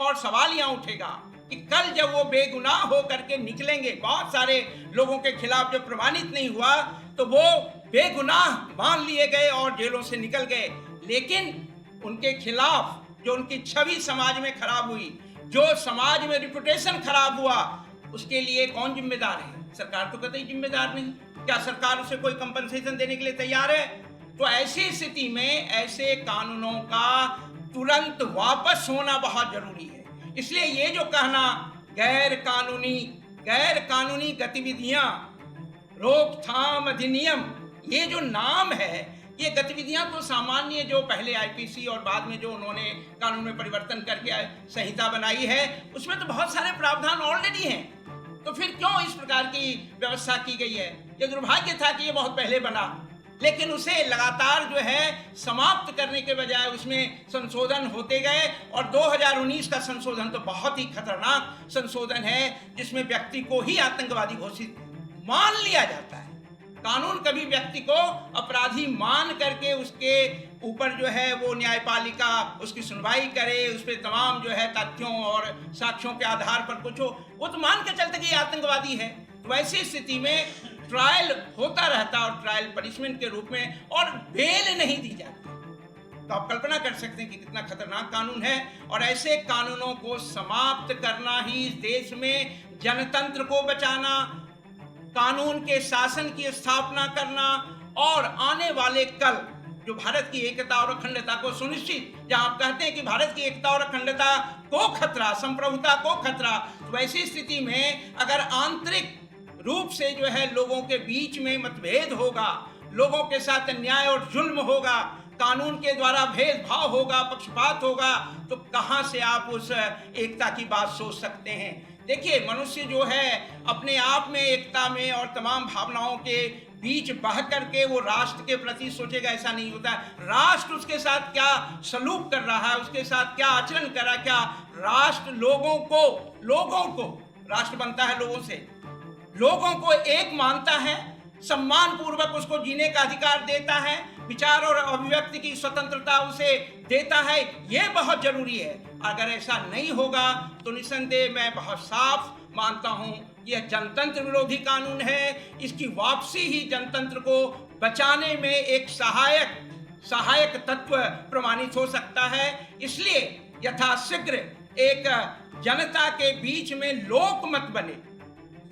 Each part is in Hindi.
और सवाल यहाँ उठेगा कि कल जब वो बेगुनाह हो करके निकलेंगे, बहुत सारे लोगों के खिलाफ जब प्रमाणित नहीं हुआ तो वो बेगुनाह मान लिए गए और जेलों से निकल गए, लेकिन उनके खिलाफ जो उनकी छवि समाज में खराब हुई, जो समाज में रिपुटेशन खराब हुआ, उसके लिए कौन जिम्मेदार है? सरकार तो कतई जिम्मेदार नहीं। क्या सरकार उसे कोई कंपनसेशन देने के लिए तैयार है? तो ऐसी स्थिति में ऐसे कानूनों का तुरंत वापस होना बहुत जरूरी है। इसलिए ये जो कहना गैर कानूनी गतिविधियां रोकथाम अधिनियम, ये जो नाम है, ये गतिविधियां तो सामान्य जो पहले आईपीसी और बाद में जो उन्होंने कानून में परिवर्तन करके संहिता बनाई है, उसमें तो बहुत सारे प्रावधान ऑलरेडी हैं। तो फिर क्यों इस प्रकार की व्यवस्था की गई है? ये दुर्भाग्य था कि ये बहुत पहले बना, लेकिन उसे लगातार जो है समाप्त करने के बजाय उसमें संशोधन होते गए और 2019 का संशोधन तो बहुत ही खतरनाक संशोधन है, जिसमें व्यक्ति को ही आतंकवादी घोषित मान लिया जाता है। कानून कभी व्यक्ति को अपराधी मान करके उसके ऊपर जो है वो न्यायपालिका उसकी सुनवाई करे, उस पर तमाम जो है तथ्यों और साक्ष्यों के आधार पर कुछ हो, वो तो मान के चलते कि ये आतंकवादी है। तो ऐसी स्थिति में ट्रायल होता रहता और ट्रायल पनिशमेंट के रूप में, और बेल नहीं दी जाती। तो आप कल्पना कर सकते हैं कि कितना खतरनाक कानून है। और ऐसे कानूनों को समाप्त करना ही इस देश में जनतंत्र को बचाना, कानून के शासन की स्थापना करना और आने वाले कल जो भारत की एकता और अखंडता को सुनिश्चित, जहां आप कहते हैं कि भारत की एकता और अखंडता को खतरा, संप्रभुता को खतरा, तो वैसी स्थिति में अगर आंतरिक रूप से जो है लोगों के बीच में मतभेद होगा, लोगों के साथ अन्याय और जुल्म होगा, कानून के द्वारा भेदभाव होगा, पक्षपात होगा, तो कहां से आप उस एकता की बात सोच सकते हैं? देखिए, मनुष्य जो है अपने आप में एकता में और तमाम भावनाओं के बीच बह करके वो राष्ट्र के प्रति सोचेगा, ऐसा नहीं होता। राष्ट्र उसके साथ क्या सलूक कर रहा है, उसके साथ क्या आचरण कर रहा है, क्या राष्ट्र लोगों को राष्ट्र बनता है लोगों से, लोगों को एक मानता है, सम्मान पूर्वक उसको जीने का अधिकार देता है, विचार और अभिव्यक्ति की स्वतंत्रता उसे देता है, यह बहुत जरूरी है। अगर ऐसा नहीं होगा तो निस्संदेह मैं बहुत साफ मानता हूं यह जनतंत्र विरोधी कानून है। इसकी वापसी ही जनतंत्र को बचाने में एक सहायक तत्व प्रमाणित हो सकता है। इसलिए यथाशीघ्र एक जनता के बीच में लोकमत बने,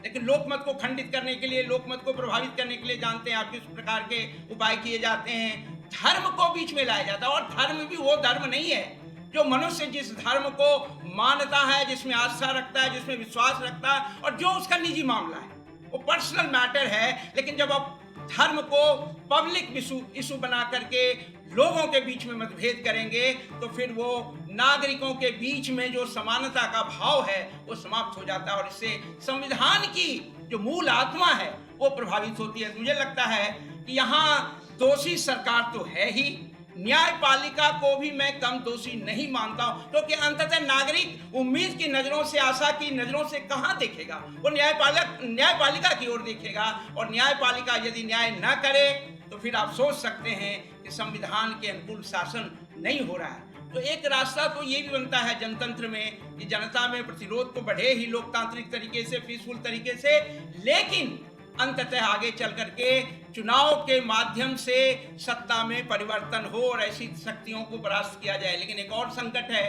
लेकिन लोकमत को खंडित करने के लिए, लोकमत को प्रभावित करने के लिए जानते हैं आप किस प्रकार के उपाय किए जाते हैं। धर्म को बीच में लाया जाता है, और धर्म भी वो धर्म नहीं है जो मनुष्य जिस धर्म को मानता है, जिसमें आस्था रखता है, जिसमें विश्वास रखता है, और जो उसका निजी मामला है, वो पर्सनल मैटर है। लेकिन जब आप धर्म को पब्लिक इशू बना करके लोगों के बीच में मतभेद करेंगे, तो फिर वो नागरिकों के बीच में जो समानता का भाव है वो समाप्त हो जाता है, और इससे संविधान की जो मूल आत्मा है वो प्रभावित होती है। मुझे लगता है कि यहाँ दोषी सरकार तो है ही, न्यायपालिका को भी मैं कम दोषी नहीं मानता हूं, क्योंकि अंततः नागरिक उम्मीद की नजरों से, आशा की नजरों से कहां देखेगा, वो न्यायपालिका की ओर देखेगा। और न्यायपालिका यदि न्याय न करे तो फिर आप सोच सकते हैं कि संविधान के अनुकूल शासन नहीं हो रहा है। तो एक रास्ता तो ये भी बनता है जनतंत्र में कि जनता में प्रतिरोध तो बढ़े ही लोकतांत्रिक तरीके से, पीसफुल तरीके से, लेकिन अंततः आगे चल करके चुनाव के माध्यम से सत्ता में परिवर्तन हो और ऐसी शक्तियों को परास्त किया जाए। लेकिन एक और संकट है,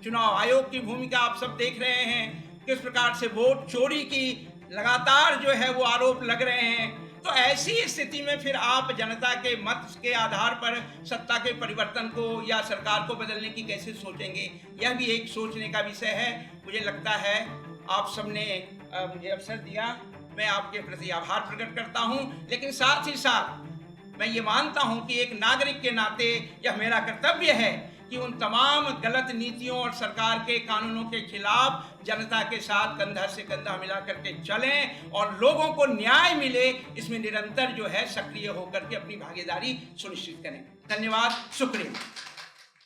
चुनाव आयोग की भूमिका आप सब देख रहे हैं, किस प्रकार से वोट चोरी की लगातार जो है वो आरोप लग रहे हैं। तो ऐसी स्थिति में फिर आप जनता के मत के आधार पर सत्ता के परिवर्तन को या सरकार को बदलने की कैसे सोचेंगे, यह भी एक सोचने का विषय है। मुझे लगता है आप सबने मुझे अवसर दिया, मैं आपके प्रति आभार प्रकट करता हूं, लेकिन साथ ही साथ मैं ये मानता हूं कि एक नागरिक के नाते यह मेरा कर्तव्य है कि उन तमाम गलत नीतियों और सरकार के कानूनों के खिलाफ जनता के साथ कंधा से कंधा मिला करके चलें और लोगों को न्याय मिले, इसमें निरंतर जो है सक्रिय होकर के अपनी भागीदारी सुनिश्चित करें। धन्यवाद, शुक्रिया।